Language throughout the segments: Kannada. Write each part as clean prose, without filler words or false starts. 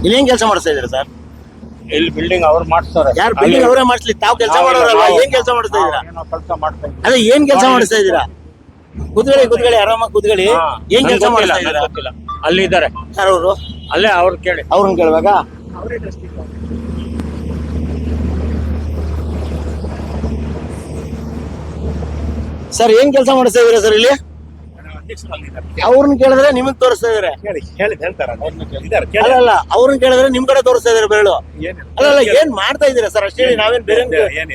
ಇಲ್ಲಿ ಏನ್ ಕೆಲಸ ಮಾಡಿಸ್ತಾ ಇದ್ದೀರಾ ಸರ್? ಇಲ್ಲಿ ಬಿಲ್ಡಿಂಗ್ ಅವ್ರು ಮಾಡ್ತಾರೆ. ಯಾರು ಬಿಲ್ಡಿಂಗ್ ಅವರೇ ಮಾಡಿಸ್ಲಿ, ತಾವು ಕೆಲಸ ಮಾಡೋರಲ್ವಾ? ಏನ್ ಕೆಲಸ ಮಾಡಿಸ್ತಾ ಇದ್ದೀರಾ? ಕೆಲಸ ಮಾಡ್ತಾ ಇದ್ದೀವಿ. ಅದೇ ಏನ್ ಕೆಲಸ ಮಾಡಿಸ್ತಾ ಇದ್ದೀರಾ? ಕೂತ್ಕೊಳ್ಳಿ ಆರಾಮಾಗಿ ಕೂತ್ಕೊಳ್ಳಿ. ಏನ್ ಕೆಲಸ ಮಾಡಿಸ್ತಾ ಇದ್ದೀರಾ? ಗೊತ್ತಿಲ್ಲ. ಅಲ್ಲಿ ಇದ್ದಾರೆ ಸರ್ ಅವರು, ಅಲ್ಲೇ ಅವ್ರು ಕೇಳಿ. ಅವ್ರನ್ನ ಕೇಳುವಾಗ ಸರ್ ಏನ್ ಕೆಲಸ ಮಾಡಿಸ್ತಾ ಇದ್ದೀರಾ ಸರ್ ಇಲ್ಲಿ? ಅವ್ರನ್ನ ಕೇಳಿದ್ರೆ ನಿಮಗ್ ತೋರಿಸ್ತಾ ಇದಾರೆ. ಅಲ್ಲ ಅವ್ರನ್ನ ಕೇಳಿದ್ರೆ ನಿಮ್ ಕಡೆ ತೋರಿಸ್ತಾ ಇದಾರೆ ಬೆರಳು. ಅಲ್ಲ ಏನ್ ಮಾಡ್ತಾ ಇದೀರಾ ಸರ್ ಅಷ್ಟೇ? ನಾವೇನ್ ಬೇರೆ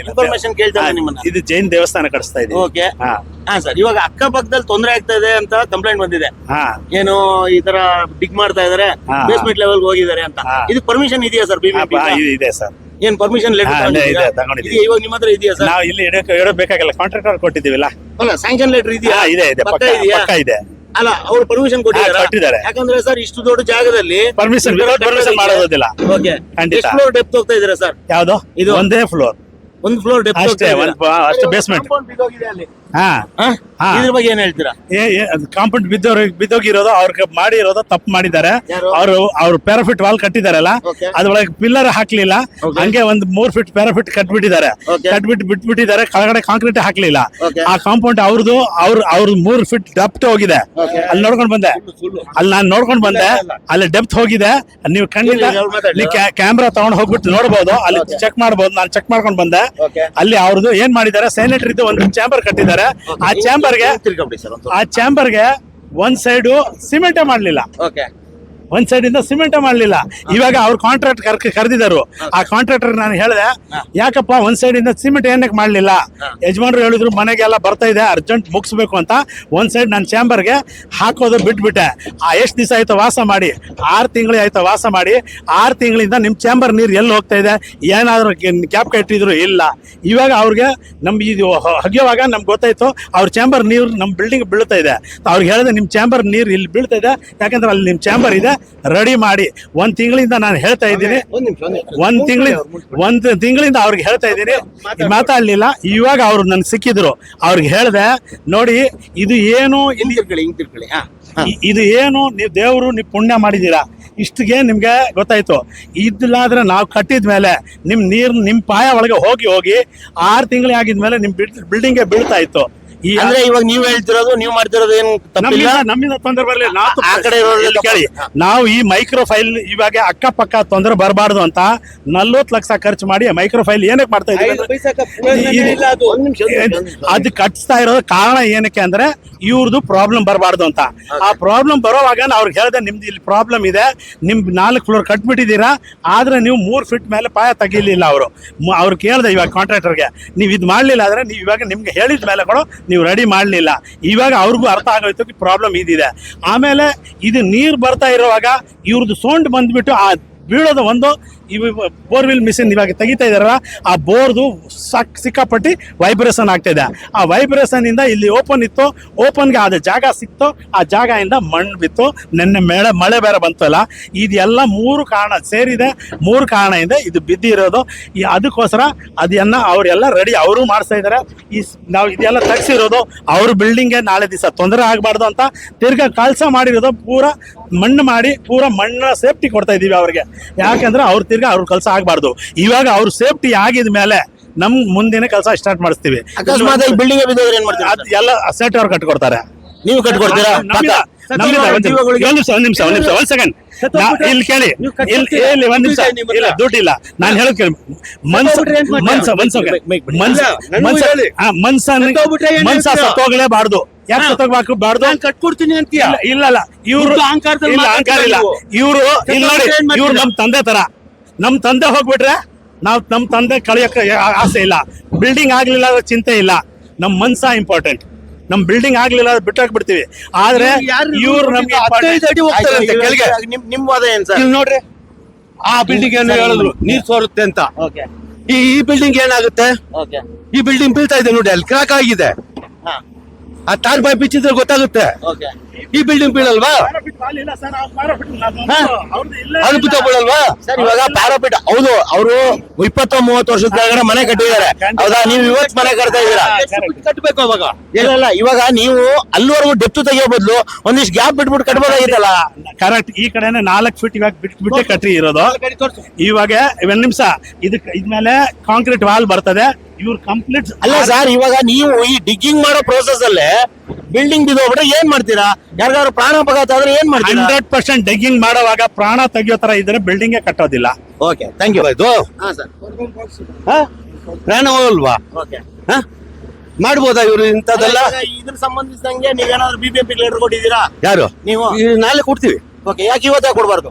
ಇನ್ಫಾರ್ಮೇಶನ್ ಕೇಳ್ತಾ ನಿಮ್ಮನ್ನ. ಇದು ಜೈನ್ ದೇವಸ್ಥಾನ ಕಟ್ಟಿಸ್ತಾ ಇದೀವಿ. ಓಕೆ, ಹಾ ಸರ್. ಇವಾಗ ಅಕ್ಕಪಕ್ಕದಲ್ಲಿ ತೊಂದರೆ ಆಗ್ತಾ ಇದೆ ಅಂತ ಕಂಪ್ಲೇಂಟ್ ಬಂದಿದೆ. ಏನು ಈ ತರ ಡಿಗ್ ಮಾಡ್ತಾ ಇದಾರೆ, ಬೇಸ್ಮೆಂಟ್ ಲೆವೆಲ್ ಹೋಗಿದ್ದಾರೆ ಅಂತ. ಇದು ಪರ್ಮಿಷನ್ ಇದೆಯಾ ಸರ್? ಇದೆ ಸರ್. ಏನ್ ಪರ್ಮಿಷನ್ ಲೆಟರ್ ಇವಾಗ ನಿಮ್ಮ ಹತ್ರ ಇದೆಯಾ ಸರ್? ನಾವು ಇಲ್ಲಿ ಇಡಬೇಕಾಗಿಲ್ಲ, ಕಾಂಟ್ರಾಕ್ಟರ್ ಕೊಟ್ಟಿದ್ದೀವಿಲ್ಲ. ಅಲ್ಲ ಸ್ಯಾಂಕ್ಷನ್ ಲೆಟರ್ ಇದೆಯಾ? ಇದೆ ಪಕ್ಕ ಇದೆ. ಅಲ್ಲ ಅವ್ರು ಪರ್ಮಿಷನ್ ಕೊಟ್ಟಿದ್ದಾರೆ. ಯಾಕಂದ್ರೆ ಸರ್ ಇಷ್ಟು ದೊಡ್ಡ ಜಾಗದಲ್ಲಿ ಪರ್ಮಿಷನ್ ಮಾಡೋದಿಲ್ಲ. ಓಕೆ, ಎಷ್ಟು ಫ್ಲೋರ್ ಡೆಪ್ತ್ ಹೋಗ್ತಾ ಇದೀರಾ ಸರ್? ಯಾವ್ದು? ಇದು ಒಂದೇ ಫ್ಲೋರ್, ಒಂದು ಫ್ಲೋರ್ ಡೆಪ್ತ್ ಅಷ್ಟೇ ಬೇಸ್ಮೆಂಟ್. ಇದ್ರ ಬಗ್ಗೆ ಏನ್ ಹೇಳ್ತೀರಾ? ಕಾಂಪೌಂಡ್ ಬಿದ್ದೋಗಿರೋದು ಅವ್ರಿಗೆ ಮಾಡಿರೋದು ತಪ್ಪು ಮಾಡಿದ್ದಾರೆ. ಅವ್ರು ಪ್ಯಾರಾಫಿಟ್ ವಾಲ್ ಕಟ್ಟಿದಾರಲ್ಲ, ಅದ್ರೊಳಗೆ ಪಿಲ್ಲರ್ ಹಾಕ್ಲಿಲ್ಲ, ಹಂಗೆ ಒಂದು 3 ಫೀಟ್ ಪ್ಯಾರಾಫಿಟ್ ಕಟ್ಬಿಟ್ಟಿದ್ದಾರೆ. ಬಿಟ್ಬಿಟ್ಟಿದ್ದಾರೆ, ಕೆಳಗಡೆ ಕಾಂಕ್ರೀಟ್ ಹಾಕ್ಲಿಲ್ಲ. ಆ ಕಾಂಪೌಂಡ್ ಅವ್ರದ್ದು 3 ಫೀಟ್ ಡೆಪ್ತ್ ಹೋಗಿದೆ. ಅಲ್ಲಿ ನೋಡ್ಕೊಂಡ್ ಬಂದೆ, ಅಲ್ಲಿ ನಾನು ನೋಡ್ಕೊಂಡ್ ಬಂದೆ, ಅಲ್ಲಿ ಡೆಪ್ತ್ ಹೋಗಿದೆ. ನೀವು ಕಣ್ಣಿಂದ ಕ್ಯಾಮ್ರಾ ತಗೊಂಡ್ ಹೋಗ್ಬಿಟ್ಟು ನೋಡ್ಬೋದು, ಅಲ್ಲಿ ಚೆಕ್ ಮಾಡ್ಬೋದು. ನಾನು ಚೆಕ್ ಮಾಡ್ಕೊಂಡ್ ಬಂದೆ. ಅಲ್ಲಿ ಅವ್ರದ್ದು ಏನ್ ಮಾಡಿದ್ದಾರೆ, ಸ್ಯಾನಿಟರಿದು ಒಂದು ಚಾಂಬರ್ ಕಟ್ಟಿದ್ದಾರೆ. ಆ ಚಾಂಬರ್ಗೆ ಒಂದ್ ಸೈಡು ಸಿಮೆಂಟೇ ಮಾಡ್ಲಿಲ್ಲ, ಒಂದ್ ಸೈಡ್ ಇಂದ ಸಿಮೆಂಟೇ ಮಾಡ್ಲಿಲ್ಲ. ಇವಾಗ ಅವ್ರ ಕಾಂಟ್ರಾಕ್ಟ್ ಕರೆದಿದ್ದಾರೆ. ಆ ಕಾಂಟ್ರಾಕ್ಟರ್ ನಾನು ಹೇಳಿದೆ, ಯಾಕಪ್ಪ ಒಂದ್ ಸೈಡ್ ಇಂದ ಸಿಮೆಂಟ್ ಏನಕ್ಕೆ ಮಾಡ್ಲಿಲ್ಲ? ಯಜಮಾನ್ರು ಹೇಳಿದ್ರು ಮನೆಗೆಲ್ಲ ಬರ್ತಾ ಇದೆ, ಅರ್ಜೆಂಟ್ ಮುಗಿಸ್ಬೇಕು ಅಂತ. ಒಂದ್ ಸೈಡ್ ನನ್ನ ಚಾಂಬರ್ಗೆ ಹಾಕೋದು ಬಿಟ್ಬಿಟ್ಟೆ. ಎಷ್ಟು ದಿವಸ ಆಯ್ತು ವಾಸ ಮಾಡಿ? 6 ತಿಂಗಳು ಆಯ್ತು ವಾಸ ಮಾಡಿ. 6 ತಿಂಗಳಿಂದ ನಿಮ್ ಚಾಂಬರ್ ನೀರು ಎಲ್ಲಿ ಹೋಗ್ತಾ ಇದೆ? ಏನಾದ್ರು ಕ್ಯಾಪ್ ಕಟ್ಟಿದ್ರು ಇಲ್ಲ. ಇವಾಗ ಅವ್ರಿಗೆ ಇದು ಹಗಿಯುವಾಗ ನಮ್ಗೆ ಗೊತ್ತಾಯ್ತು, ಅವ್ರ ಚಾಂಬರ್ ನೀರು ನಮ್ ಬಿಲ್ಡಿಂಗ್ ಬೀಳ್ತಾ ಇದೆ. ಅವ್ರಿಗೆ ಹೇಳಿದೆ, ನಿಮ್ ಚಾಂಬರ್ ನೀರು ಇಲ್ಲಿ ಬೀಳ್ತಾ ಇದೆ, ಯಾಕಂದ್ರೆ ಅಲ್ಲಿ ನಿಮ್ ಚಾಂಬರ್ ಇದೆ, ರೆಡಿ ಮಾಡಿ. 1 ತಿಂಗಳಿಂದ ನಾನು ಹೇಳ್ತಾ ಇದ್ದೀನಿ, 1 ತಿಂಗಳಿಂದ ಅವ್ರಿಗೆ ಹೇಳ್ತಾ ಇದ್ದೀನಿ, ಮಾತಾಡ್ಲಿಲ್ಲ. ಇವಾಗ ಅವ್ರು ನನ್ ಸಿಕ್ಕಿದ್ರು, ಅವ್ರಿಗೆ ಹೇಳ್ದೆ, ನೋಡಿ ಇದು ಏನು, ಇದು ಏನು, ನೀವು ದೇವರು ನೀವು ಪುಣ್ಯ ಮಾಡಿದೀರಾ, ಇಷ್ಟಿಗೆ ನಿಮ್ಗೆ ಗೊತ್ತಾಯ್ತು. ಇದಿಲ್ಲಾದ್ರೆ ನಾವು ಕಟ್ಟಿದ್ಮೇಲೆ ನಿಮ್ ನೀರು ನಿಮ್ ಪಾಯ ಒಳಗೆ ಹೋಗಿ 6 ತಿಂಗಳೇ ಆಗಿದ್ಮೇಲೆ ನಿಮ್ ಬಿಲ್ಡಿಂಗ್ ಬೀಳ್ತಾ ಇತ್ತು. ಅಂದ್ರೆ ಇವಾಗ ನೀವ್ ಹೇಳ್ತಿರೋದು, ನೀವು ಮಾಡ್ತಿರೋದು ಏನು ತಪ್ಪಿಲ್ಲ, ನಮ್ಮಿಂದ ತೊಂದರೆ ಬರಲಿಲ್ಲ. ಆ ಕಡೆ ಕೇಳಿ, ನಾವು ಈ ಮೈಕ್ರೋ ಫೈಲ್ ಇವಾಗ ಅಕ್ಕಪಕ್ಕ ತೊಂದರೆ ಬರಬಾರ್ದು ಅಂತ 40 ಲಕ್ಷ ಖರ್ಚು ಮಾಡಿ ಮೈಕ್ರೋ ಫೈಲ್ ಏನಕ್ಕೆ ಮಾಡ್ತಾ ಇದ್ದೀವಿ? ಅದು ಕಟ್ಸ್ತಾ ಇರೋದು ಕಾರಣ ಏನಕ್ಕೆ ಅಂದ್ರೆ ಇವ್ರದ್ದು ಪ್ರಾಬ್ಲಮ್ ಬರಬಾರ್ದು ಅಂತ. ಆ ಪ್ರಾಬ್ಲಮ್ ಬರೋವಾಗ ಅವ್ರಿಗೆ ಹೇಳಿದೆ, ನಿಮ್ದು ಇಲ್ಲಿ ಪ್ರಾಬ್ಲಮ್ ಇದೆ, ನಿಮ್ 4 ಫ್ಲೋರ್ ಕಟ್ಬಿಟ್ಟಿದ್ದೀರಾ, ಆದ್ರೆ ನೀವು 3 ಫೀಟ್ ಮೇಲೆ ಪಾಯ ತೆಗಿಲಿಲ್ಲ. ಅವ್ರು ಕೇಳಿದೆ ಇವಾಗ ಕಾಂಟ್ರಾಕ್ಟರ್ಗೆ, ನೀವು ಇದು ಮಾಡ್ಲಿಲ್ಲ ಆದ್ರೆ ನೀವು ಇವಾಗ ನಿಮ್ಗೆ ಹೇಳಿದ ಮೇಲೆ ಕೂಡ ನೀವು ರೆಡಿ ಮಾಡಲಿಲ್ಲ. ಇವಾಗ ಅವ್ರಿಗೂ ಅರ್ಥ ಆಗೋಯ್ತು ಪ್ರಾಬ್ಲಮ್ ಇದಿದೆ. ಆಮೇಲೆ ಇದು ನೀರು ಬರ್ತಾ ಇರುವಾಗ ಇವ್ರದ್ದು ಸೌಂಡ್ ಬಂದ್ಬಿಟ್ಟು ಆ ಬೀಳೋದು ಒಂದು ಬೋರ್ವೆಲ್ ಮಿಷಿನ್ ಇವಾಗ ತೆಗಿತಾ ಇದಾರಲ್ಲ, ಆ ಬೋರ್ದು ಸಿಕ್ಕಾಪಟ್ಟಿ ವೈಬ್ರೇಷನ್ ಆಗ್ತಾ ಇದೆ. ಆ ವೈಬ್ರೇಷನ್ ಇಂದ ಇಲ್ಲಿ ಓಪನ್ ಇತ್ತು, ಓಪನ್ಗೆ ಅದು ಜಾಗ ಸಿಕ್ತು, ಆ ಜಾಗ ಇಂದ ಮಣ್ಣು ಬಿತ್ತು. ನೆನ್ನೆ ಮಳೆ ಬೇರೆ ಬಂತಲ್ಲ, ಇದೆಲ್ಲ 3 ಕಾರಣ ಸೇರಿದೆ. 3 ಕಾರಣದಿಂದ ಇದು ಬಿದ್ದಿರೋದು. ಅದಕ್ಕೋಸ್ಕರ ಅದನ್ನ ಅವರೆಲ್ಲ ರೆಡಿ ಅವರು ಮಾಡಿಸ್ತಾ ಇದಾರೆ. ನಾವು ಇದೆಲ್ಲ ತಗ್ಸಿರೋದು ಅವ್ರ ಬಿಲ್ಡಿಂಗ್ಗೆ ನಾಳೆ ದಿವಸ ತೊಂದರೆ ಆಗಬಾರ್ದು ಅಂತ ತಿರ್ಗಾ ಕಳ್ಸ ಮಾಡಿರೋದು. ಪೂರಾ ಮಣ್ಣು ಮಾಡಿ ಪೂರಾ ಮಣ್ಣ ಸೇಫ್ಟಿ ಕೊಡ್ತಾ ಇದೀವಿ ಅವ್ರಿಗೆ. ಯಾಕಂದ್ರೆ ಅವ್ರ ಅವ್ರ ಕೆಲಸ ಆಗ್ಬಾರ್ದು. ಇವಾಗ ಅವ್ರ ಸೇಫ್ಟಿ ಆಗಿದ ಮೇಲೆ ನಮ್ ಮುಂದಿನ ಕೆಲಸ ಸ್ಟಾರ್ಟ್ ಮಾಡಿಸ್ತೀವಿ. ಅಕಸ್ಮಾತ್ ಬಿಲ್ಡಿಂಗ್ ಬಿದ್ದೋದ್ರೆ ಏನ್ ಮಾಡ್ತೀರಾ? ಎಲ್ಲ ಸೆಟ್ ಅವ್ರು ಕಟ್ಕೊಡ್ತಾರೆ. ನೀವು ಕಟ್ಕೊಡ್ತೀರಾ? ಒಂದ್ ನಿಮಿಷ ಇಲ್ಲಿ ಕೇಳಿ, ಒಂದ್ ನಿಮಿಷ ಇಲ್ಲ, ದುಡ್ಡಿಲ್ಲ. ನಾನು ಹೇಳೋದ್ ಕೇಳಿ, ಮನ್ಸ ಸತ್ತೋಗ್ಲೇಬಾರ್ದು. ಯಾಕೆ ಸತ್ತೋಗ್ಬೇಕು ಬಾರ್ದು? ಕಟ್ಕೊಡ್ತೀನಿ ಅಂತೀಯ? ಇಲ್ಲ, ಇವ್ರು ಅಹಂಕಾರ ಇಲ್ಲ. ಇವ್ರು ನಮ್ ತಂದೆ ತರ. ನಮ್ ತಂದೆ ಹೋಗ್ಬಿಟ್ರೆ ನಮ್ ತಂದೆ ಕಳಿಯಕ್ಕೆ ಆಸೆ ಇಲ್ಲ. ಬಿಲ್ಡಿಂಗ್ ಆಗ್ಲಿಲ್ಲ ಅಂದ್ರೆ ಚಿಂತೆ ಇಲ್ಲ, ನಮ್ ಮನ್ಸ ಇಂಪಾರ್ಟೆಂಟ್. ನಮ್ ಬಿಲ್ಡಿಂಗ್ ಆಗ್ಲಿಲ್ಲ ಬಿಟ್ಟಾಕ್ಬಿಡ್ತೀವಿ. ಆದ್ರೆ ಇವ್ರು ನಮ್ಗೆ ನಿಮ್ ವಾದ ಏನ್ ಸರ್? ನೋಡ್ರಿ, ಆ ಬಿಲ್ಡಿಂಗ್ ಏನು ಹೇಳಿದ್ರು ನೀರ್ ಸೋರುತ್ತೆ ಅಂತ. ಈ ಬಿಲ್ಡಿಂಗ್ ಏನಾಗುತ್ತೆ? ಈ ಬಿಲ್ಡಿಂಗ್ ಬೀಳ್ತಾ ಇದೆ ನೋಡಿ, ಅಲ್ಲಿ ಕ್ರಾಕ್ ಆಗಿದೆ. ಆ ತಾರ್ ಬಾಯ್ ಬಿಚ್ಚಿದ್ರೆ ಗೊತ್ತಾಗುತ್ತೆ. ಓಕೆ ಈ ಬಿಲ್ಡಿಂಗ್ ಬೀಳಲ್ವಾ? ಅದು ಬಿತ್ತ ಬೀಳಲ್ವಾ? ಸರ್ ಇವಾಗ ಪ್ಯಾರಾಪಿಟ್ ಹೌದು, ಅವರು 20-30 ವರ್ಷದ ಕೆಳಗಡೆ ಮನೆ ಕಟ್ಟಿದ್ದಾರೆ. ಹೌದಾ? ನೀವು ಇವತ್ತು ಮನೆ ಕಟ್ತಾ ಇದ್ದೀರಾ? ಕಟ್ಟಬೇಕು ಅವಾಗ. ಇಲ್ಲ ಇವಾಗ ನೀವು ಅಲ್ಲಿವರೆಗೂ ಡೆಪ್ತ್ ತೆಗಿಯೋ ಬದಲು ಒಂದಿಷ್ಟು ಗ್ಯಾಪ್ ಬಿಟ್ಬಿಟ್ಟು ಕಟ್ಬೋದಾಗಿತ್ತಲ್ಲ. ಕರೆಕ್ಟ್. ಈ ಕಡೆನೆ 4 ಫೀಟ್ ಇವಾಗ ಬಿಟ್ಟೆ ಕಟ್ಟಿ ಇರೋದು. ಇವಾಗ ಒಂದ್ ನಿಮಿಷ ಇದ್ಮೇಲೆ ಕಾಂಕ್ರೀಟ್ ವಾಲ್ ಬರ್ತದೆ. ಇವ್ರು ಕಂಪ್ಲೀಟ್ ಅಲ್ಲ ಸರ್, ಇವಾಗ ನೀವು ಈ ಡಿಗ್ಗಿಂಗ್ ಮಾಡೋ ಪ್ರೋಸೆಸ್ ಅಲ್ಲೇ ಬಿಲ್ಡಿಂಗ್ ಬಿದ್ದೋಗ್ಬಿಟ್ರೆ ಏನ್ ಮಾಡ್ತೀರಾ? ಯಾರಿಗಾದ್ರು ಪ್ರಾಣಾಪಘಾತ ಆದ್ರೆ ಏನ್ ಮಾಡ್ತೀರಾ? 100% ಡಗ್ಗಿಂಗ್ ಮಾಡುವಾಗ ಪ್ರಾಣ ತೆಗಿಯೋ ತರ ಇದ್ರೆ ಬಿಲ್ಡಿಂಗ್ ಕಟ್ಟೋದಿಲ್ಲ. Okay thank you. ಇದು ಹಾ ಸರ್. ಪ್ರಾಣ ಹೋಗಲ್ವಾ? ಓಕೆ ಮಾಡ್ಬೋದಾ ಇವ್ರು ಇಂಥದ್ದೆಲ್ಲ? ಇದ್ರ ಸಂಬಂಧಿಸಿದಂಗೆ ನೀವೇನಾದ್ರು BBMP ಲೆಟರ್ ಕೊಟ್ಟಿದ್ದೀರಾ? ಯಾರು ನೀವು ಈ ನಾಳೆ ಕೊಡ್ತೀವಿ. ಓಕೆ, ಯಾಕೆ ಇವತ್ತೇ ಕೊಡ್ಬಾರ್ದು?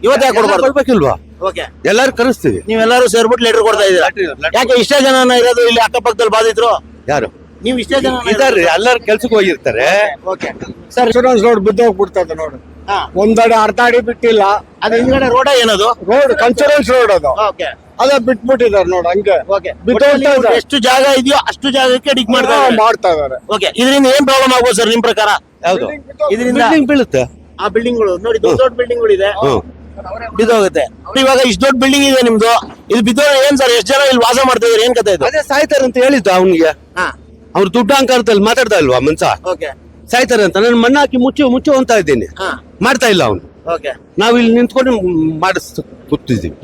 ಇವತ್ತೇ ಕೊಡ್ಬಾರ್ದು? ಕೊಡ್ಬೇಕಿಲ್ವಾ? ಓಕೆ, ಎಲ್ಲಾರು ಕರೆಸ್ತೀವಿ. ನೀವೆಲ್ಲರೂ ಸೇರ್ಬಿಟ್ಟು ಲೆಟರ್ ಕೊಡ್ತಾ ಇದ್ದೀರಾ? ಯಾಕೆ ಇಷ್ಟೇ ಜನ ಇರೋದು ಇಲ್ಲಿ ಅಕ್ಕಪಕ್ಕದಲ್ಲಿ ಬಾಧಿತರು? ಯಾರು ನೀವು ಇಷ್ಟೇ ಜನ ಇದಾರೆ, ಎಲ್ಲಾರು ಕೆಲ್ಸಕ್ಕೆ ಹೋಗಿರ್ತಾರೆ. Okay sir. ಇನ್ಶೂರೆನ್ಸ್ ರೋಡ್ ಬಿದ್ದೋಗ್ಬಿಡ್ತದೆ ನೋಡಿ. ಹಾ, ಒಂದಡಿ ಅರ್ಧ ಅಡಿ ಬಿಟ್ಟಿಲ್ಲ. ಅದು ಹಿಂದ್ಗಡೆ ರೋಡ ಏನದು? ರೋಡ್ ಕನ್ಸೂರೆನ್ಸ್ ರೋಡ್ ಅದು. ಓಕೆ ಅದ ಬಿಟ್ಬಿಟ್ಟಿದ್ದಾರೆ ನೋಡಿ ಹಂಗೆ. ಓಕೆ, ಬಿದ್ದೋಗ್ತಾ ಇದೆ. ಎಷ್ಟು ಜಾಗ ಇದೆಯೋ ಅಷ್ಟು ಜಾಗಕ್ಕೆ ಡಿಗ್ ಮಾಡ್ತಾ ಇದ್ದಾರೆ. ಮಾಡ್ತಾ ಇದಾರೆ. ಓಕೆ, ಇದರಿಂದ ಏನ್ ಪ್ರಾಬ್ಲಮ್ ಆಗ್ಬೋದು ಸರ್ ನಿಮ್ ಪ್ರಕಾರ? ಯಾವ್ದು ಇದರಿಂದ ಬಿಲ್ಡಿಂಗ್ ಬೀಳುತ್ತೆ. ಆ ಬಿಲ್ಡಿಂಗ್ ಗಳು ನೋಡಿ, ದೊಡ್ಡ ದೊಡ್ಡ ಬಿಲ್ಡಿಂಗ್ ಗಳು ಇದೆ, ಹ್ಮ್ ಬಿದ್ದೋಗುತ್ತೆ. ಇವಾಗ ಇಷ್ಟು ದೊಡ್ಡ ಬಿಲ್ಡಿಂಗ್ ಇದೆ ನಿಮ್ದು, ಇದು ಬಿದ್ದೋದ್ರೆ ಏನ್ ಸರ್? ಎಷ್ಟು ಜನ ಇಲ್ಲಿ ವಾಸ ಮಾಡ್ತಾ ಇದಾರೆ? ಏನ್ ಕಥೆ ಇದು? ಅದೇ ಸಾಯ್ತಾರೆ ಅಂತ ಹೇಳಿದ್ದು ಅವನಿಗೆ. ಹಾ, ಅವ್ರು ದುಡ್ಡು ಅಹಂಕಾರದಲ್ಲಿ ಮಾತಾಡ್ತಾ ಇಲ್ವಾ ಮನ್ಸ? ಓಕೆ ಸಾಯ್ತಾರೆ ಅಂತ ನಾನು ಮಣ್ಣು ಹಾಕಿ ಮುಚ್ಚು ಅಂತ ಇದ್ದೀನಿ. ಹಾ, ಮಾಡ್ತಾ ಇಲ್ಲ ಅವನು. ಓಕೆ ನಾವ್ ಇಲ್ಲಿ ನಿಂತ್ಕೊಂಡು ಮಾಡಿಸ್ ಕೂತಿದೀವಿ.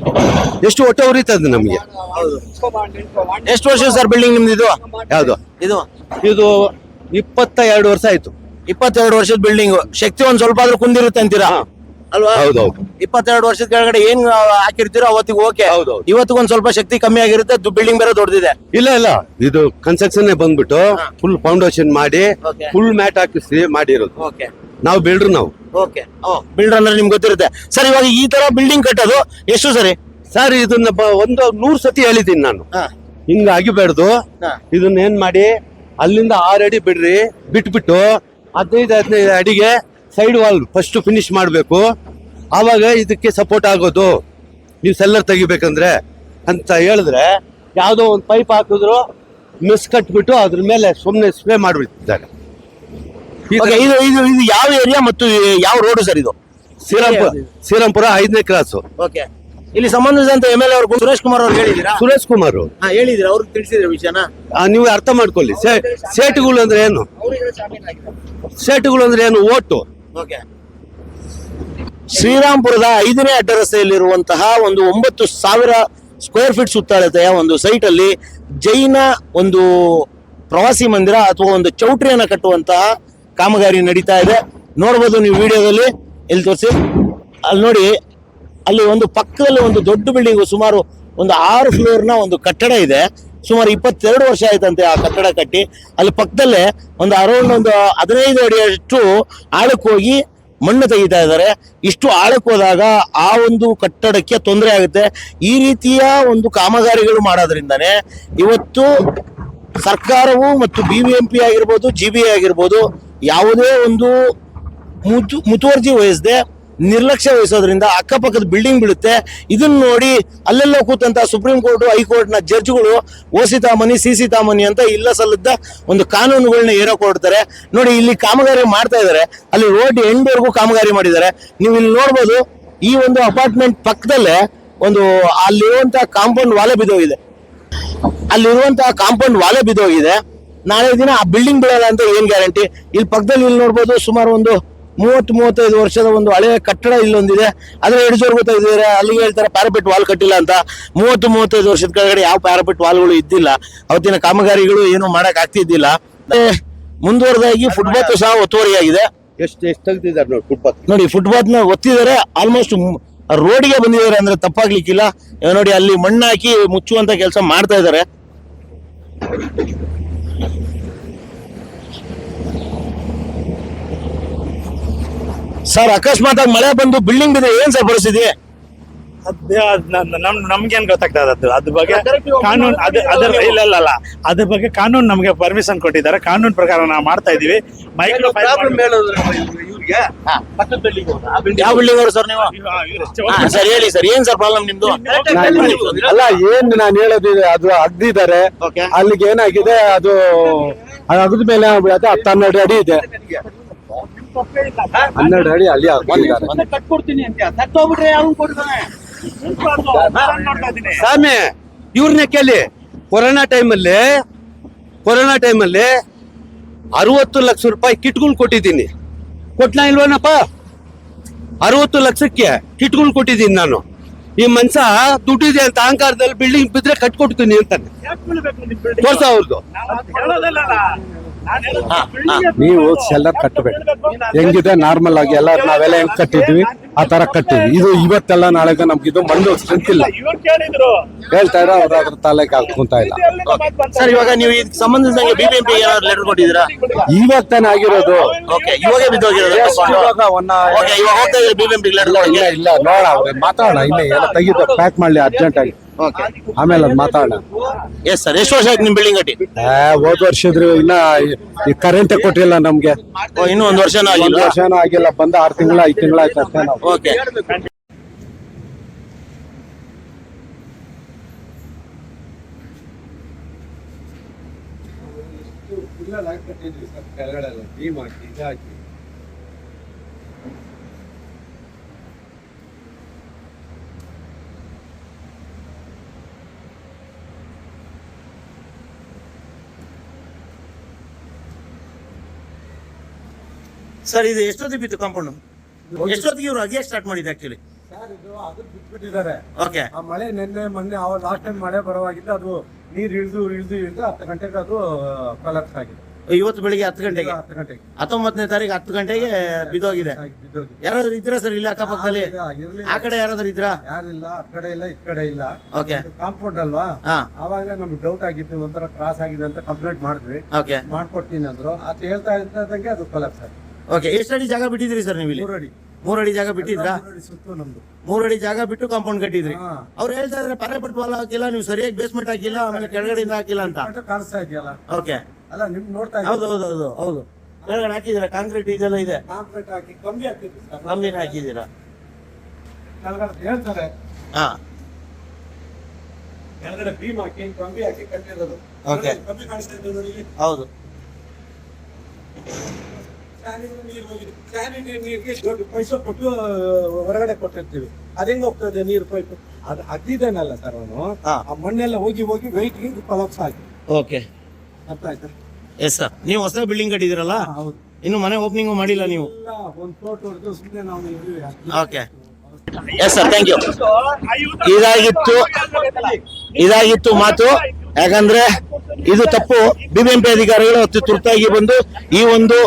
ಎಷ್ಟು ಹೊಟ್ಟೆ ಉರಿತದೆ ನಮ್ಗೆ. ಹೌದು. ಎಷ್ಟು ವರ್ಷ ಸರ್ ಬಿಲ್ಡಿಂಗ್ ನಿಮ್ದು ಇದು? ಯಾವ್ದು ಇದು ಇದು 22 ವರ್ಷ ಆಯ್ತು. 22 ವರ್ಷದ ಬಿಲ್ಡಿಂಗ್. ಶಕ್ತಿ ಒಂದ್ ಸ್ವಲ್ಪ ಆದ್ರೂ ಕುಂದಿರುತ್ತೆ ಅಂತೀರಾ ಅಲ್ವಾ? ಹೌದೌದು. 22 ವರ್ಷದ ಕೆಳಗಡೆ ಏನ್ ಹಾಕಿರ್ತೀರೋ ಅವತ್ತಿಗೆ ಓಕೆ. ಹೌದೌದು. ಇವತ್ತಿಗೆ ಒಂದ್ ಸ್ವಲ್ಪ ಶಕ್ತಿ ಕಮ್ಮಿ ಆಗಿರುತ್ತೆ. ಬಿಲ್ಡಿಂಗ್ ಬೇರೆ ದೊಡ್ಡದಿದೆ. ಇಲ್ಲ ಇದು ಕನ್ಸ್ಟ್ರಕ್ಷನ್ ಬಂದ್ಬಿಟ್ಟು ಫುಲ್ ಫೌಂಡೇಶನ್ ಮಾಡಿ Okay. ಫುಲ್ ಮ್ಯಾಟ್ ಹಾಕಿಸಿ ಮಾಡಿರೋದು. ಓಕೆ ನಾವು ಬಿಲ್ಡ್ರು ನಾವು. ಓಕೆ, ಬಿಲ್ಡರ್ ಅಂದ್ರೆ ನಿಮ್ಗೆ ಗೊತ್ತಿರುತ್ತೆ ಸರ್. ಇವಾಗ ಈ ತರ ಬಿಲ್ಡಿಂಗ್ ಕಟ್ಟೋದು ಎಷ್ಟು ಸರಿ? ಸರ್ ಇದನ್ನ ಒಂದು 100 ಸತಿ ಹೇಳಿದ್ದೀನಿ ನಾನು. ಹಾ, ಹಿಂಗ ಆಗಿಬೇಡ್ದು. ಹಾ. ಇದನ್ನ ಏನ್ ಮಾಡಿ ಅಲ್ಲಿಂದ 6 ಅಡಿ ಬಿಡ್ರಿ, ಬಿಟ್ಬಿಟ್ಟು 15 ಅಡಿಗೆ ಸೈಡ್ ವಾಲ್ ಫಸ್ಟ್ ಫಿನಿಶ್ ಮಾಡ್ಬೇಕು. ಆವಾಗ ಇದಕ್ಕೆ ಸಪೋರ್ಟ್ ಆಗೋದು. ನೀವು ಸೆಲ್ಲರ್ ತೆಗಿಬೇಕಂದ್ರೆ ಅಂತ ಹೇಳಿದ್ರೆ ಯಾವ್ದೋ ಒಂದು ಪೈಪ್ ಹಾಕಿದ್ರು ಮಿಸ್ ಕಟ್ಬಿಟ್ಟು ಅದ್ರ ಮೇಲೆ ಸುಮ್ನೆ ಸ್ಪ್ರೇ ಮಾಡ್ಬಿಟ್ಟಿದ್ದಾರೆ. ಓಕೆ, ಇದು ಇದು ಇದು ಯಾವ ಏರಿಯಾ ಮತ್ತು ಯಾವ ರೋಡ್ ಸರ್ ಇದು? ಶ್ರೀರಾಮ್ಪುರ 5ನೇ ಕ್ರಾಸು. ಓಕೆ, ಇಲ್ಲಿ ಸಂಬಂಧಿಸಿದಂತ MLA ಅವ್ರು ಸುರೇಶ್ ಕುಮಾರ್ ಅವ್ರು ಹೇಳಿದೀರಾ? ಸುರೇಶ್ ಕುಮಾರ್ ಹಾ, ಹೇಳಿದೀರಾ? ಅವ್ರಿಗೆ ತಿಳಿಸಿದ್ರ ವಿಷಯನ? ನೀವು ಅರ್ಥ ಮಾಡ್ಕೊಳ್ಳಿ. ಸೇಟುಗಳು ಅಂದ್ರೆ ಏನು? ಸೇಟುಗಳು ಅಂದ್ರೆ ಏನು? ಓಟು. ಓಕೆ, ಶ್ರೀರಾಮ್ಪುರದ 5ನೇ ಅಡ್ಡ ರಸ್ತೆಯಲ್ಲಿರುವಂತಹ ಒಂದು 9,000 ಸ್ಕ್ವೇರ್ ಫೀಟ್ ಸುತ್ತಳತೆಯ ಒಂದು ಸೈಟ್ ಅಲ್ಲಿ ಜೈನ ಒಂದು ಪ್ರವಾಸಿ ಮಂದಿರ ಅಥವಾ ಒಂದು ಚೌಟ್ರಿಯನ್ನ ಕಟ್ಟುವಂತಹ ಕಾಮಗಾರಿ ನಡೀತಾ ಇದೆ. ನೋಡ್ಬೋದು ನೀವು ವಿಡಿಯೋದಲ್ಲಿ. ಇಲ್ಲಿ ತೋರಿಸಿ, ಅಲ್ಲಿ ನೋಡಿ, ಅಲ್ಲಿ ಒಂದು ಪಕ್ಕದಲ್ಲಿ ಒಂದು ದೊಡ್ಡ ಬಿಲ್ಡಿಂಗ್, ಸುಮಾರು ಒಂದು 6 ಫ್ಲೋರ್ನ ಒಂದು ಕಟ್ಟಡ ಇದೆ. ಸುಮಾರು 22 ವರ್ಷ ಆಯ್ತಂತೆ ಆ ಕಟ್ಟಡ ಕಟ್ಟಿ. ಅಲ್ಲಿ ಪಕ್ಕದಲ್ಲೇ ಒಂದು ಅರೌಂಡ್ ಒಂದು 15 ಅಡಿಯಷ್ಟು ಆಳಕ್ಕೆ ಹೋಗಿ ಮಣ್ಣು ತೆಗಿತಾ ಇದ್ದಾರೆ. ಇಷ್ಟು ಆಳಕ್ಕೆ ಹೋದಾಗ ಆ ಒಂದು ಕಟ್ಟಡಕ್ಕೆ ತೊಂದರೆ ಆಗುತ್ತೆ. ಈ ರೀತಿಯ ಒಂದು ಕಾಮಗಾರಿಗಳು ಮಾಡೋದ್ರಿಂದನೇ ಇವತ್ತು ಸರ್ಕಾರವು ಮತ್ತು BBMP ಆಗಿರ್ಬೋದು, GBA ಆಗಿರ್ಬೋದು, ಯಾವುದೇ ಒಂದು ಮುತುವರ್ಜಿ ವಹಿಸದೆ ನಿರ್ಲಕ್ಷ್ಯ ವಹಿಸೋದ್ರಿಂದ ಅಕ್ಕಪಕ್ಕದ ಬಿಲ್ಡಿಂಗ್ ಬೀಳುತ್ತೆ. ಇದನ್ನ ನೋಡಿ ಅಲ್ಲೆಲ್ಲೋ ಕೂತಂತ ಸುಪ್ರೀಂ ಕೋರ್ಟ್, ಹೈಕೋರ್ಟ್ ನ ಜಡ್ಜ್ಗಳು ಓಸಿ ತಾಮನಿ, CC ತಾಮನಿ ಅಂತ ಇಲ್ಲ ಸಲ್ಲದ ಒಂದು ಕಾನೂನುಗಳನ್ನ ಏರೋಕೊಡ್ತಾರೆ. ನೋಡಿ, ಇಲ್ಲಿ ಕಾಮಗಾರಿ ಮಾಡ್ತಾ ಇದ್ದಾರೆ. ಅಲ್ಲಿ ರೋಡ್ ಎಂಡ್ವರೆಗೂ ಕಾಮಗಾರಿ ಮಾಡಿದ್ದಾರೆ. ನೀವು ಇಲ್ಲಿ ನೋಡ್ಬೋದು, ಈ ಒಂದು ಅಪಾರ್ಟ್ಮೆಂಟ್ ಪಕ್ಕದಲ್ಲೇ ಒಂದು ಅಲ್ಲಿರುವಂತಹ ಕಾಂಪೌಂಡ್ ವಾಲೆ ಬಿದ್ದೋಗಿದೆ. ನಾಳೆ ದಿನ ಆ ಬಿಲ್ಡಿಂಗ್ ಬೀಳಲ್ಲ ಅಂತ ಏನ್ ಗ್ಯಾರಂಟಿ? ಇಲ್ಲಿ ಪಕ್ಕದಲ್ಲಿ ಇಲ್ಲಿ ನೋಡ್ಬೋದು, ಸುಮಾರು ಒಂದು 30-35 ವರ್ಷದ ಒಂದು ಹಳೆ ಕಟ್ಟಡ ಇಲ್ಲೊಂದಿದೆ. ಅದ್ರ ಎಡ್ಜೋರ್ಗೂ ತೆಗೆದಿದ್ದಾರೆ. ಅಲ್ಲಿಗೆ ಹೇಳ್ತಾರೆ ಪ್ಯಾರಾಪೆಟ್ ವಾಲ್ ಕಟ್ಟಿಲ್ಲ ಅಂತ. 30-35 ವರ್ಷದ ಕೆಳಗಡೆ ಯಾವ ಪ್ಯಾರಾಪೆಟ್ ವಾಲ್ಗಳು ಇದ್ದಿಲ್ಲ. ಅವತ್ತಿನ ಕಾಮಗಾರಿಗಳು ಏನು ಮಾಡಕ್ ಆಗ್ತಿದ್ದಿಲ್ಲ. ಮುಂದುವರೆದಾಗಿ ಫುಟ್ಪಾತ್ ಸಹ ಒತ್ತುವರಿಯಾಗಿದೆ. ಎಷ್ಟು ತೆಗ್ದಿದ್ದಾರೆ ನೋಡಿ ಫುಟ್ಪಾತ್. ನೋಡಿ, ಫುಟ್ಪಾತ್ ನ ಒತ್ತಿದ್ದಾರೆ. ಆಲ್ಮೋಸ್ಟ್ ರೋಡ್ಗೆ ಬಂದಿದ್ದಾರೆ ಅಂದ್ರೆ ತಪ್ಪಾಗ್ಲಿಕ್ಕಿಲ್ಲ. ನೋಡಿ, ಅಲ್ಲಿ ಮಣ್ಣು ಹಾಕಿ ಮುಚ್ಚುವಂತ ಕೆಲಸ ಮಾಡ್ತಾ ಇದ್ದಾರೆ. ಸರ್, ಅಕಸ್ಮಾತ್ ಆಗಿ ಮಳೆ ಬಂದು ಬಿಲ್ಡಿಂಗ್ ಬಿದ್ದರೆ ಏನ್ ಸರ್ ಪರಿಸ್ಥಿತಿ? ನಮ್ಗೇನ್ ಗೊತ್ತಾಗ್ತದೆ ಅದ್ರ ಬಗ್ಗೆ ಕಾನೂನು ಇಲ್ಲ ಅದ್ರ ಬಗ್ಗೆ ಕಾನೂನು ನಮ್ಗೆ ಪರ್ಮಿಷನ್ ಕೊಟ್ಟಿದ್ದಾರೆ. ಕಾನೂನು ಪ್ರಕಾರ ನಾವು ಮಾಡ್ತಾ ಇದೀವಿ. ಪ್ರಾಬ್ಲಮ್ ಹೇಳಿದ್ರೆ ಇವ್ರಿಗೆ ಪಕ್ಕದ ಬಿಲ್ಡಿಂಗ್ ಯಾವ ಬಿಲ್ಡಿಂಗ್ ಅವರು ಸರ್ ನೀವು ಸರ್ ಹೇಳಿ ಸರ್ ಏನ್ ಸರ್ ಪ್ರಾಬ್ಲಮ್ ನಿಮ್ದು ಅಲ್ಲ ಏನ್ ನಾನು ಹೇಳೋದು ಅದು ಅಗ್ದಿದ್ದಾರೆ ಓಕೆ ಅಲ್ಲಿಗೆ ಏನಾಗಿದೆ ಅದು ಅಗದ ಮೇಲೆ ಅದು 10-12 ಅಡಿ ಇದೆ 12 ಅಡಿ ಅಲ್ಲಿ ಹಾಕಿದ್ದಾರೆ. ಕಟ್ಕೊಡ್ತೀನಿ ಅಂತ ಸತ್ತೋಗ್ಬಿಟ್ರೆ ಅವ್ನು ಕೊಡ್ತಾನೆ ಸ್ವಾಮಿ ಇವ್ರನ್ನೇ ಕೇಳಿ ಕೊರೋನಾ ಟೈಮಲ್ಲಿ 60 ಲಕ್ಷ ರೂಪಾಯಿ ಕಿಟ್ಗಳು ಕೊಟ್ಟಿದ್ದೀನಿ ಕೊಟ್ನಾ ಇಲ್ವನಪ್ಪ 60 ಲಕ್ಷಕ್ಕೆ ಕಿಟ್ಗಳು ಕೊಟ್ಟಿದ್ದೀನಿ ನಾನು ಈ ಮನ್ಸ ದುಡ್ಡಿದೆ ಅಂತ ಅಹಂಕಾರದಲ್ಲಿ ಬಿಲ್ಡಿಂಗ್ ಬಿದ್ರೆ ಕಟ್ಕೊಡ್ತೀನಿ ಅಂತಾನೆ ತೋರ್ಸ ಅವ್ರದ್ದು ನೀವು ಸೆಲ್ಲರ್ ಕಟ್ಟಬೇಕು ಹೆಂಗಿದೆ ನಾರ್ಮಲ್ ಆಗಿ ಎಲ್ಲ ನಾವೆಲ್ಲ ಹೆಂಗ್ ಕಟ್ಟಿದ್ವಿ ಆ ತರ ಕಟ್ಟಿದ್ವಿ. ಇದು ಇವತ್ತೆಲ್ಲ ನಾಳೆಗೆ ನಮ್ಗೆ ಇದು ಮಣ್ಣು ಸ್ಟ್ರೆಂತ್ ಇಲ್ಲ ಹೇಳ್ತಾ ಇರೋ ಅವ್ರ ಅದ್ರ ತಲೆಗೆ ಹಾಕೊಂತ ಇಲ್ಲ. ಸರ್ ಇವಾಗ ನೀವು ಇದಕ್ಕೆ ಸಂಬಂಧಿಸಿದಂಗೆ ಬಿಬಿಎಂಪಿ ಏನಾದ್ರು ಲೆಟರ್ ಕೊಟ್ಟಿದ್ದೀರಾ ಇವಾಗ ತಾನೇ ಆಗಿರೋದು. ಓಕೆ ಇವಾಗ ಬಿದ್ದೋಗಿರೋದು ಇವಾಗ ಓಕೆ ಇವಾಗ ಹೋಗ್ತಾ ಇದ್ದಾರೆ ಬಿಬಿಎಂಪಿ ಲೆಟರ್ ಇಲ್ಲ ಇಲ್ಲ ನೋಡ ಅವ್ರೆ ಮಾತಾಡೋಣ ಇಲ್ಲ ಎಲ್ಲ ತೆಗಿದು ಪ್ಯಾಕ್ ಮಾಡ್ಲಿ ಅರ್ಜೆಂಟ್ ಆಗಿ ಓಕೆ ಆಮೇಲೆ ಅದ್ ಮಾತಾಡೋಣ. ಎಸ್ ಸರ್ ಎಷ್ಟು ವರ್ಷ ಆಯ್ತು ನಿಮ್ ಬಿಲ್ಡಿಂಗ್ ಕಟ್ಟಿ ಹೋದ್ ವರ್ಷದ್ರು ಇನ್ನ ಈ ಕರೆಂಟ್ ಕೊಟ್ಟಿಲ್ಲ ನಮ್ಗೆ. ಇನ್ನೂ ಒಂದು ವರ್ಷನೂ ಒಂದ್ ಆಗಿಲ್ಲ ವರ್ಷನೂ ಆಗಿಲ್ಲ ಬಂದ 6 ತಿಂಗಳ 5 ತಿಂಗಳ ಆಯ್ತು ಅಷ್ಟೇ ನಾವು. ಓಕೆ ಸರ್ ಇದು ಎಷ್ಟೊತ್ತಿಗೆ ಬಿತ್ತು ಕಾಂಪೌಂಡ್ ಎಷ್ಟೊತ್ತಿಗೆ ಇವರು ಅಗೆ ಸ್ಟಾರ್ಟ್ ಮಾಡಿದ್ದು ಆಕ್ಚುಲಿ ಬಿಟ್ಬಿಟ್ಟಿದ್ದಾರೆ. ಓಕೆ ಆ ಮಳೆ ನಿನ್ನೆ ಮೊನ್ನೆ ಲಾಸ್ಟ್ ಟೈಮ್ ಮಳೆ ಬರುವಾಗಿದ್ದು ಅದು ನೀರ್ ಇಳಿದು 10 ಗಂಟೆಗೆ ಅದು ಕೊಲಾಪ್ಸ್ ಆಗಿದೆ. ಇವತ್ತು ಬೆಳಿಗ್ಗೆ 10 ಗಂಟೆಗೆ 10 ಗಂಟೆಗೆ 19ನೇ ತಾರೀಕು 10 ಗಂಟೆಗೆ ಬಿದ್ದೋಗಿದೆ. ಬಿದ್ದೋಗಿದೆ. ಯಾರಾದ್ರೂ ಇದ್ರ ಸರ್ ಇಲ್ಲಿ ಅಕ್ಕಪಕ್ಕದಲ್ಲಿ ಇರ್ಲಿ. ಆ ಕಡೆ ಯಾರಾದ್ರೂ ಇದ್ರಾ ಯಾರಿಲ್ಲ ಆ ಕಡೆ ಇಲ್ಲ ಈ ಕಡೆ ಇಲ್ಲ. ಓಕೆ ಕಾಂಪೌಂಡ್ ಅಲ್ವಾ ಹಾ ಆವಾಗ ನಮ್ಗೆ ಡೌಟ್ ಆಗಿತ್ತು ಒಂಥರ ಕ್ರಾಸ್ ಆಗಿದೆ ಅಂತ ಕಂಪ್ಲೇಂಟ್ ಮಾಡಿದ್ವಿ. ಓಕೆ ಮಾಡ್ಕೊಡ್ತೀನಿ ಅಂದ್ರು ಅದು ಹೇಳ್ತಾ ಇದ್ದಂಗೆ ಅದು ಕೊಲಾಪ್ಸ್ ಆಗಿದೆ. ಓಕೆ ಎಷ್ಟು ಅಡಿ ಜಾಗ ಬಿಟ್ಟಿದ್ರಿ ಸರ್ ನೀವು ಇಲ್ಲಿ 3 ಅಡಿ 3 ಅಡಿ ಜಾಗ ಬಿಟ್ಟಿದ್ರಾ 3 ಅಡಿ ಸುತ್ತು ನಮ್ದು 3 ಅಡಿ ಜಾಗ ಬಿಟ್ಟು ಕಾಂಪೌಂಡ್ ಕಟ್ಟಿದ್ರಿ ಹಾ. ಅವ್ರು ಹೇಳ್ತಾ ಇದ್ರೆ ಪರ್ಯಾಪಟ್ಟು ವಾಲ್ ಹಾಕಿಲ್ಲ ನೀವು ಸರಿಯಾಗಿ ಬೇಸ್ಮೆಂಟ್ ಹಾಕಿಲ್ಲ ಆಮೇಲೆ ಕೆಳಗಡೆಯಿಂದ ಹಾಕಿಲ್ಲ ಅಂತ ಕರೆಕ್ಟ್ ಕಾಣಿಸ್ತಾ ಇದೆಯಲ್ಲ ಓಕೆ ಅಲ್ಲ ನಿಮ್ ನೋಡ್ತಾ ಹೌದು ಹೌದು ಹೌದು ಹೌದು ಕೆಳಗಡೆ ಹಾಕಿದ್ದೀರಾ ಕಾಂಕ್ರೀಟ್ ಇದೆಲ್ಲ ಇದೆ ಕಾಂಕ್ರೀಟ್ ಹಾಕಿ ಕಮ್ಮಿ ಆಗ್ತಿದೆ ಸರ್. ಕಮ್ಮಿನ ಹಾಕಿದ್ದೀರಾ ಕೆಳಗಡೆ ಹೇಳ್ತಾರೆ ಹಾ ಕೆಳಗಡೆ ಬೀಮ್ ಹಾಕಿ ಕಂಬಿ ಹಾಕಿ ಕಟ್ಟಿರೋದು. Okay. ಕಮ್ಮಿ ಕಾಣಿಸ್ತಾ ಇದೆ ನೋಡಿ ಇಲ್ಲಿ. ಹೌದು ಕ್ಯಾನಿಗೆ ನೀರಿಗೆ ದೊಡ್ಡ ಪೈಸೆ ಕೊಟ್ಟು ಹೊರಗಡೆ ಕೊಟ್ಟಿರ್ತೀವಿ. ಅದೇಂಗ್ ಹೋಗ್ತದೆ ನೀರು ಪೈಪ್ ಅದು ಅದ್ದಿದ್ದೇನಲ್ಲ ಸರ್ ಅವನು ಹಾ. ಆ ಮಣ್ಣೆಲ್ಲ ಹೋಗಿ ವೆಯ್ಟ್ ಕೊಲಾಪ್ಸ್ ಆಗಿ ಓಕೆ ಅರ್ಥ ಆಯ್ತಾ? ಎಸ್ ಸರ್ ನೀವು ಹೊಸ ಬಿಲ್ಡಿಂಗ್ ಕಟ್ಟಿದಿರಲ್ಲ ಹೌದು ಇನ್ನು ಮನೆ ಓಪನಿಂಗ್ ಮಾಡಿಲ್ಲ ನೀವು ಇಲ್ಲ ಒಂದು ಫೋಟೋ ಹೊಡೆದು ಸುಮ್ಮನೆ ನಾವು ಇದ್ದೀವಿ. Okay yes sir thank you ಇದಾಗಿತ್ತು ಮಾತು. ಯಾಕಂದ್ರೆ ಇದು ತಪ್ಪು ಬಿಬಿಎಂಪಿ ಅಧಿಕಾರಿಗಳು ಅತಿ ತುರ್ತಾಗಿ ಬಂದು ಈ ಒಂದು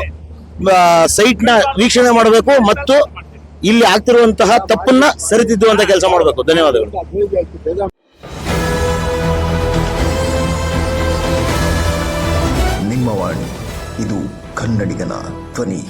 ಸೈಟ್ ನ ವೀಕ್ಷಣೆ ಮಾಡಬೇಕು ಮತ್ತು ಇಲ್ಲಿ ಆಗ್ತಿರುವಂತಹ ತಪ್ಪನ್ನ ಸರಿತಿದ್ದುವಂತ ಕೆಲಸ ಮಾಡಬೇಕು. ಧನ್ಯವಾದಗಳು. ನಿಮ್ಮ ವಾಣಿ ಇದು ಕನ್ನಡಿಗನ ಧ್ವನಿ.